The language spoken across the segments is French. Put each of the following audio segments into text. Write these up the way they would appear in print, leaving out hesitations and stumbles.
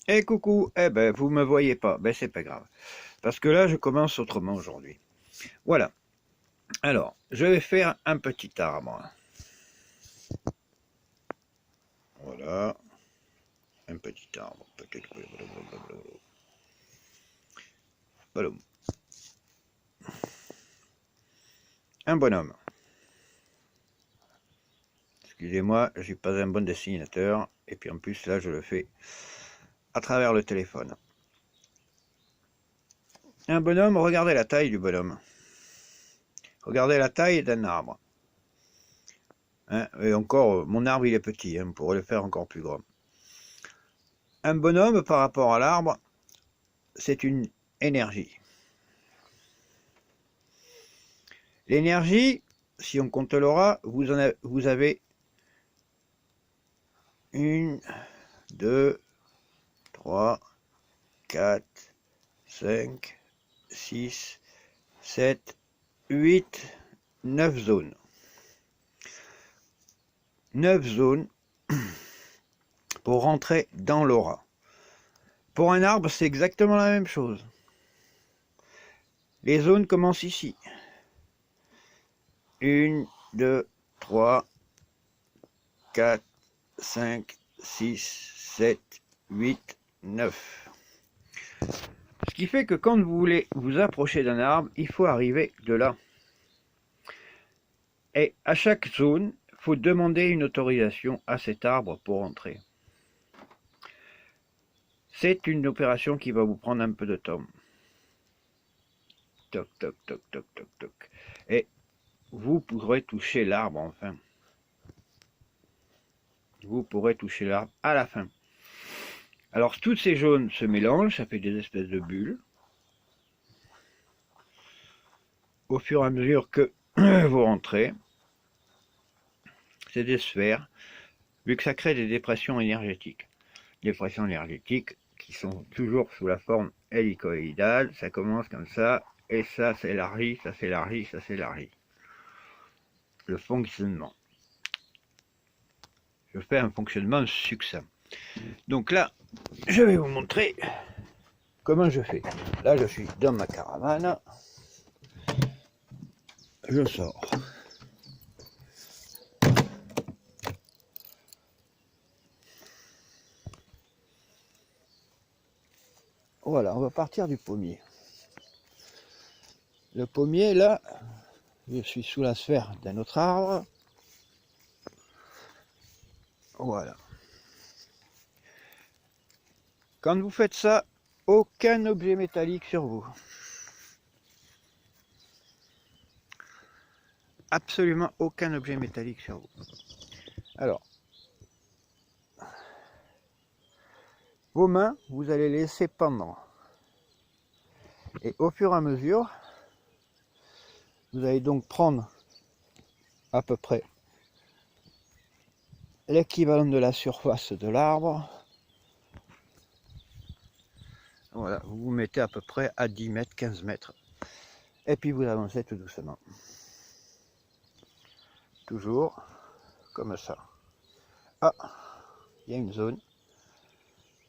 Eh coucou, eh ben vous me voyez pas, ben c'est pas grave. Parce que là je commence autrement aujourd'hui. Voilà. Alors, je vais faire un petit arbre. Voilà, un petit arbre. Un bonhomme. Excusez-moi, je suis pas un bon dessinateur. Et puis en plus là je le fais à travers le téléphone. Un bonhomme, regardez la taille du bonhomme. Regardez la taille d'un arbre. Hein, et encore, mon arbre il est petit, hein, on pourrait le faire encore plus grand. Un bonhomme par rapport à l'arbre, c'est une énergie. L'énergie, si on compte l'aura, vous avez 1, 2, 3, 4, 5, 6, 7, 8, 9 zones. 9 zones pour rentrer dans l'aura. Pour un arbre, c'est exactement la même chose. Les zones commencent ici. 1, 2, 3, 4, 5, 6, 7, 8, 9. Ce qui fait que quand vous voulez vous approcher d'un arbre, il faut arriver de là. Et à chaque zone, il faut demander une autorisation à cet arbre pour entrer. C'est une opération qui va vous prendre un peu de temps. Toc, toc, toc, toc, toc, toc. Et vous pourrez toucher l'arbre enfin. Vous pourrez toucher l'arbre à la fin. Alors toutes ces zones se mélangent, ça fait des espèces de bulles. Au fur et à mesure que vous rentrez, c'est des sphères, vu que ça crée des dépressions énergétiques. Dépressions énergétiques qui sont toujours sous la forme hélicoïdale, ça commence comme ça, et ça s'élargit, ça s'élargit, ça s'élargit. Le fonctionnement. Je fais un fonctionnement succinct. Donc là, je vais vous montrer comment je fais. Là, je suis dans ma caravane. Je sors. Voilà, on va partir du pommier. Le pommier, là, je suis sous la sphère d'un autre arbre. Voilà. Quand vous faites ça, aucun objet métallique sur vous. Absolument aucun objet métallique sur vous. Alors, vos mains, vous allez les laisser pendre. Et au fur et à mesure, vous allez donc prendre à peu près l'équivalent de la surface de l'arbre. Voilà, vous vous mettez à peu près à 10 mètres, 15 mètres. Et puis vous avancez tout doucement. Toujours comme ça. Ah, il y a une zone.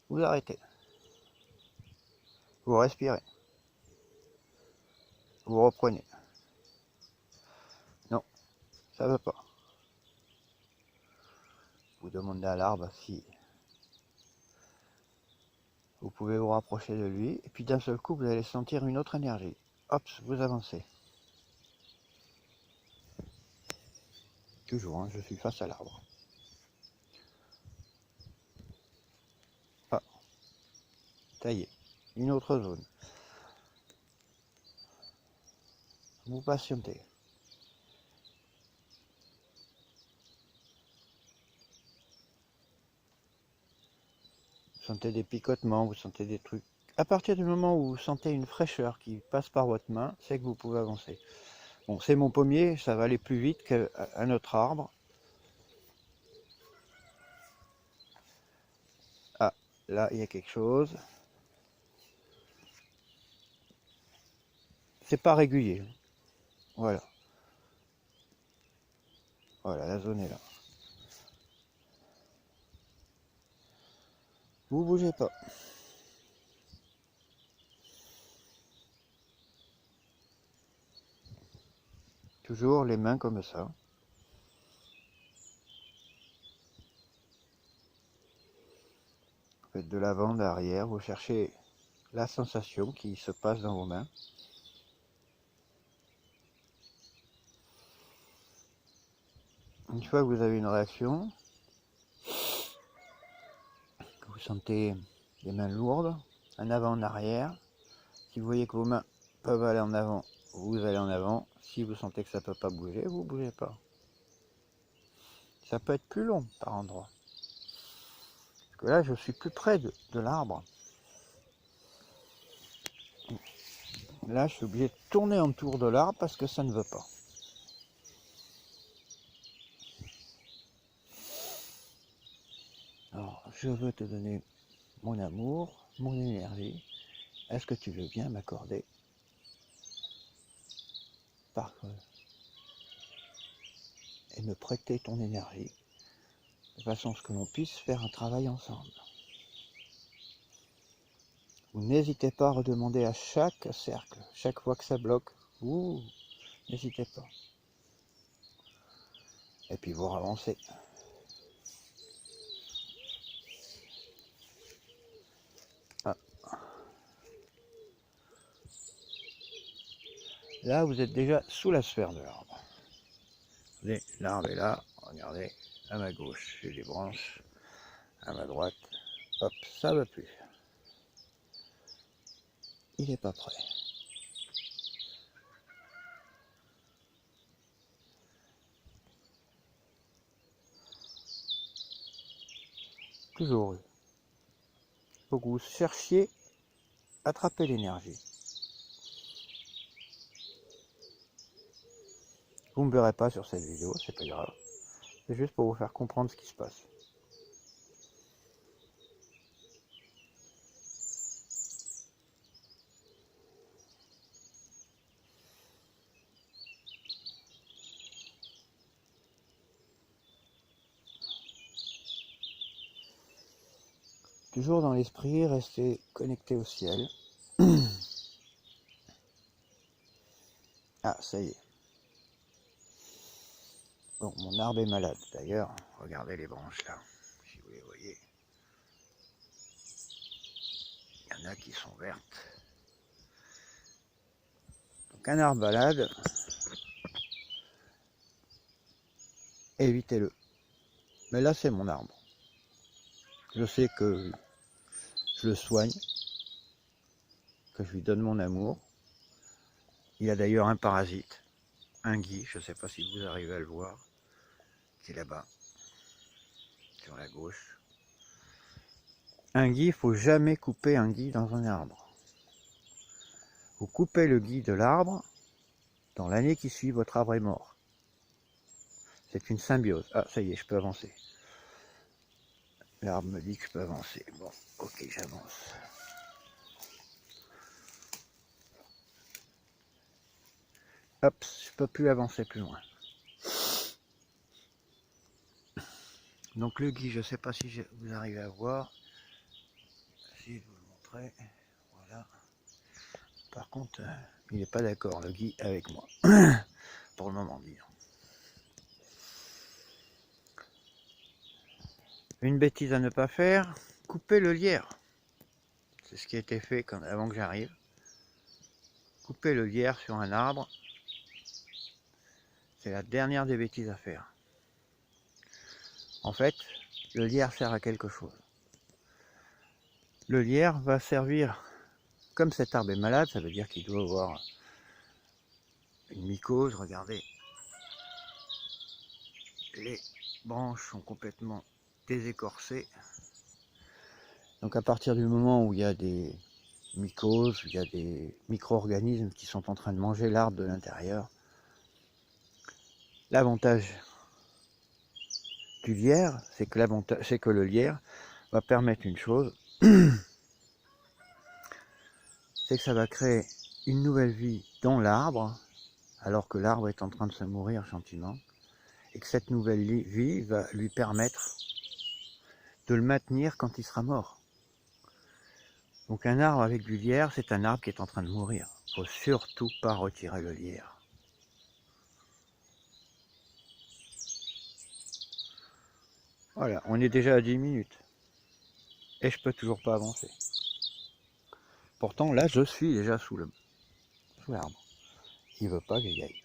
Vous arrêtez. Vous respirez. Vous reprenez. Non, ça ne veut pas. Vous demandez à l'arbre si vous pouvez vous rapprocher de lui. Et puis d'un seul coup, vous allez sentir une autre énergie. Hop, vous avancez. Toujours, hein, je suis face à l'arbre. Ah, taillé. Une autre zone. Vous patientez. Vous sentez des picotements, vous sentez des trucs. À partir du moment où vous sentez une fraîcheur qui passe par votre main, c'est que vous pouvez avancer. Bon, c'est mon pommier, ça va aller plus vite qu'un autre arbre. Ah, là, il y a quelque chose. C'est pas régulier. Voilà. Voilà, la zone est là. Vous bougez pas. Toujours les mains comme ça. Vous faites de l'avant, d'arrière, vous cherchez la sensation qui se passe dans vos mains. Une fois que vous avez une réaction, que vous sentez les mains lourdes, en avant, en arrière, si vous voyez que vos mains peuvent aller en avant, vous allez en avant. Si vous sentez que ça ne peut pas bouger, vous ne bougez pas. Ça peut être plus long par endroit. Parce que là, je suis plus près de l'arbre. Là, je suis obligé de tourner autour de l'arbre parce que ça ne veut pas. Alors, je veux te donner mon amour, mon énergie. Est-ce que tu veux bien m'accorder et me prêter ton énergie de façon à ce que l'on puisse faire un travail ensemble. Vous n'hésitez pas à redemander à chaque cercle, chaque fois que ça bloque, n'hésitez pas. Et puis vous avancez. Ah. Là, vous êtes déjà sous la sphère de l'arbre. L'arbre est là, regardez, à ma gauche, j'ai des branches, à ma droite, hop, ça ne va plus. Il n'est pas prêt. Toujours, il faut que vous cherchiez à attraper l'énergie. Vous ne me verrez pas sur cette vidéo, c'est pas grave. C'est juste pour vous faire comprendre ce qui se passe. Toujours dans l'esprit, restez connecté au ciel. Ah, ça y est. Bon, mon arbre est malade. D'ailleurs, regardez les branches là, si vous les voyez. Il y en a qui sont vertes. Donc un arbre malade, évitez-le. Mais là, c'est mon arbre. Je sais que je le soigne, que je lui donne mon amour. Il a d'ailleurs un parasite, un gui, je ne sais pas si vous arrivez à le voir, qui est là-bas, sur la gauche. Un gui, il ne faut jamais couper un gui dans un arbre. Vous coupez le gui de l'arbre, dans l'année qui suit, votre arbre est mort. C'est une symbiose. Ah, ça y est, je peux avancer. L'arbre me dit que je peux avancer. Bon, ok, j'avance. Hop, je ne peux plus avancer plus loin. Donc le gui, je ne sais pas si vous arrivez à voir. Si je vous le montrer, voilà. Par contre, il n'est pas d'accord, le gui, avec moi. Pour le moment, disons. Une bêtise à ne pas faire, couper le lierre. C'est ce qui a été fait avant que j'arrive. Couper le lierre sur un arbre, c'est la dernière des bêtises à faire. En fait, le lierre sert à quelque chose. Le lierre va servir, comme cet arbre est malade, ça veut dire qu'il doit avoir une mycose, regardez. Les branches sont complètement désécorcées. Donc à partir du moment où il y a des mycoses, où il y a des micro-organismes qui sont en train de manger l'arbre de l'intérieur, l'avantage du lierre, c'est que le lierre va permettre une chose, c'est que ça va créer une nouvelle vie dans l'arbre, alors que l'arbre est en train de se mourir gentiment, et que cette nouvelle vie va lui permettre de le maintenir quand il sera mort. Donc un arbre avec du lierre, c'est un arbre qui est en train de mourir. Il ne faut surtout pas retirer le lierre. Voilà, on est déjà à 10 minutes. Et je peux toujours pas avancer. Pourtant, là, je suis déjà sous l'arbre. Il veut pas que j'y aille.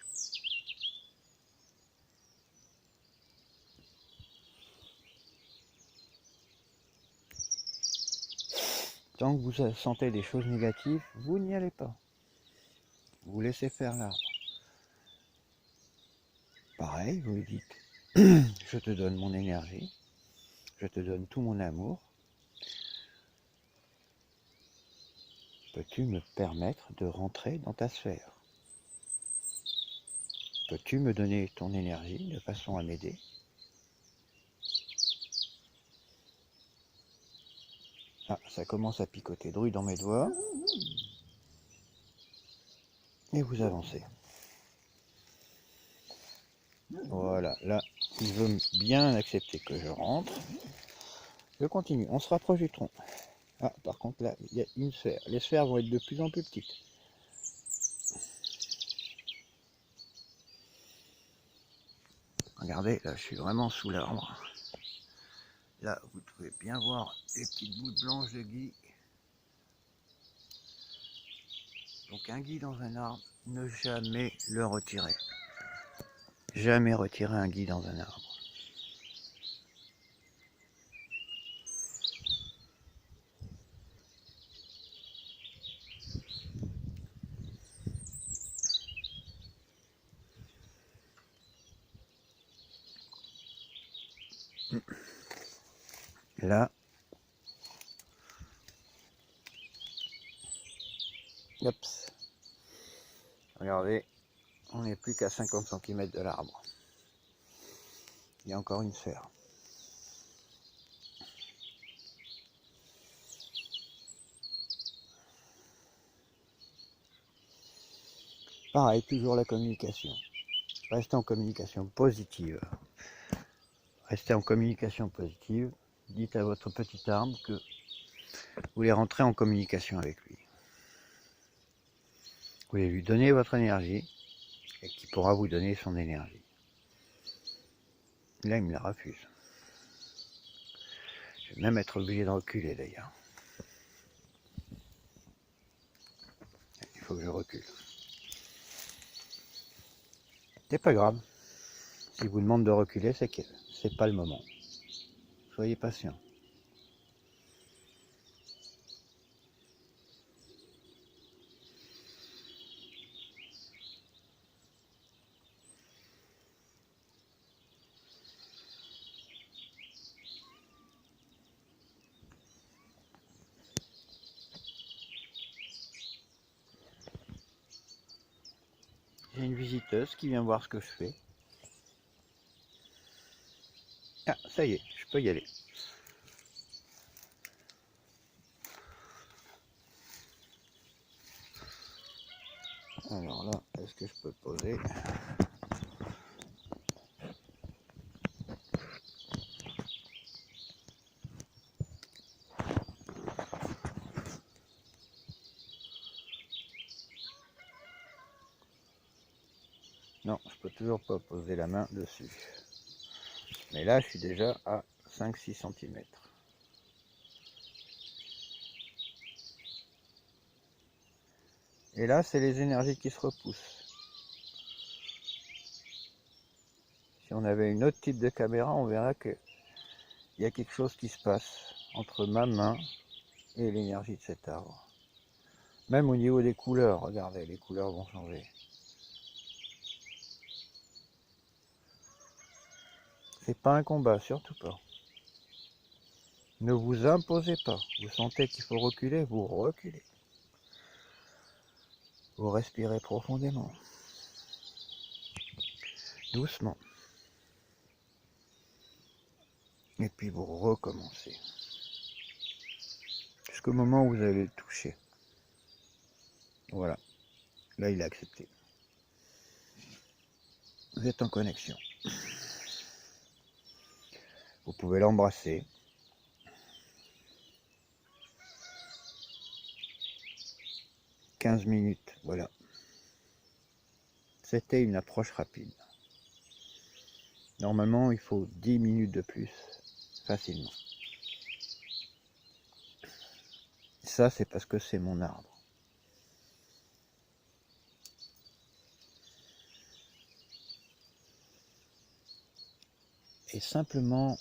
Tant que vous sentez des choses négatives, vous n'y allez pas. Vous laissez faire l'arbre. Pareil, vous lui dites, je te donne mon énergie, je te donne tout mon amour. Peux-tu me permettre de rentrer dans ta sphère? Peux-tu me donner ton énergie de façon à m'aider? Ah, ça commence à picoter drouille dans mes doigts. Et vous avancez. Voilà, là, il veut bien accepter que je rentre. Je continue, on se rapproche du tronc. Ah, par contre, là, il y a une sphère. Les sphères vont être de plus en plus petites. Regardez, là, je suis vraiment sous l'arbre. Là, vous pouvez bien voir les petites boules blanches de gui. Donc, un gui dans un arbre, ne jamais le retirer. Jamais retirer un gui dans un arbre. Là, Ops. Regardez, on n'est plus qu'à 50 cm de l'arbre. Il y a encore une sphère. Pareil, toujours la communication. Restez en communication positive. Restez en communication positive. Dites à votre petit arbre que vous voulez rentrer en communication avec lui. Vous voulez lui donner votre énergie et qu'il pourra vous donner son énergie. Là, il me la refuse. Je vais même être obligé de reculer d'ailleurs. Il faut que je recule. C'est pas grave. S'il vous demande de reculer, c'est que c'est pas le moment. Soyez patient. J'ai une visiteuse qui vient voir ce que je fais. Ah, ça y est, je peux y aller. Alors là, est-ce que je peux poser? Non, je peux toujours pas poser la main dessus. Mais là, je suis déjà à 5-6 cm. Et là, c'est les énergies qui se repoussent. Si on avait une autre type de caméra, on verra qu'il y a quelque chose qui se passe entre ma main et l'énergie de cet arbre. Même au niveau des couleurs, regardez, les couleurs vont changer. C'est pas un combat, surtout pas. Ne vous imposez pas. Vous sentez qu'il faut reculer, vous reculez. Vous respirez profondément. Doucement. Et puis vous recommencez. Jusqu'au moment où vous allez le toucher. Voilà. Là, il a accepté. Vous êtes en connexion. Vous pouvez l'embrasser. 15 minutes, voilà. C'était une approche rapide. Normalement, il faut 10 minutes de plus, facilement. Ça, c'est parce que c'est mon arbre. Et simplement,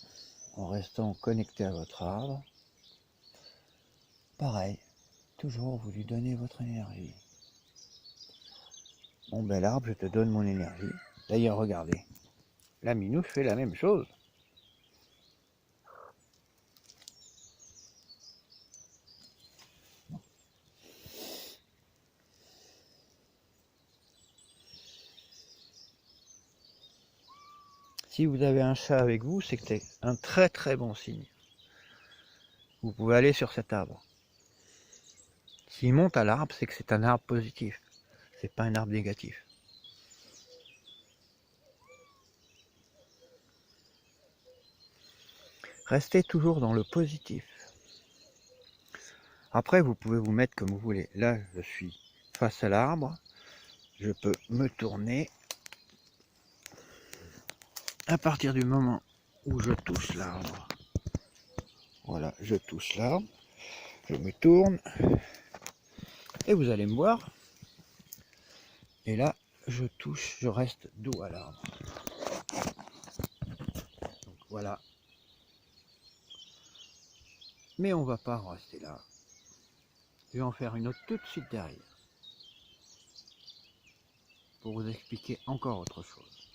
en restant connecté à votre arbre, pareil, toujours vous lui donnez votre énergie. Mon bel arbre, je te donne mon énergie. D'ailleurs, regardez, la minouche fait la même chose. Si vous avez un chat avec vous, c'est que c'est un très très bon signe. Vous pouvez aller sur cet arbre. S'il monte à l'arbre, c'est que c'est un arbre positif. C'est pas un arbre négatif. Restez toujours dans le positif. Après, vous pouvez vous mettre comme vous voulez. Là, je suis face à l'arbre. Je peux me tourner. À partir du moment où je touche l'arbre, voilà, je touche l'arbre, je me tourne, et vous allez me voir. Et là, je touche, je reste dos à l'arbre. Donc voilà. Mais on va pas rester là. Je vais en faire une autre tout de suite derrière. Pour vous expliquer encore autre chose.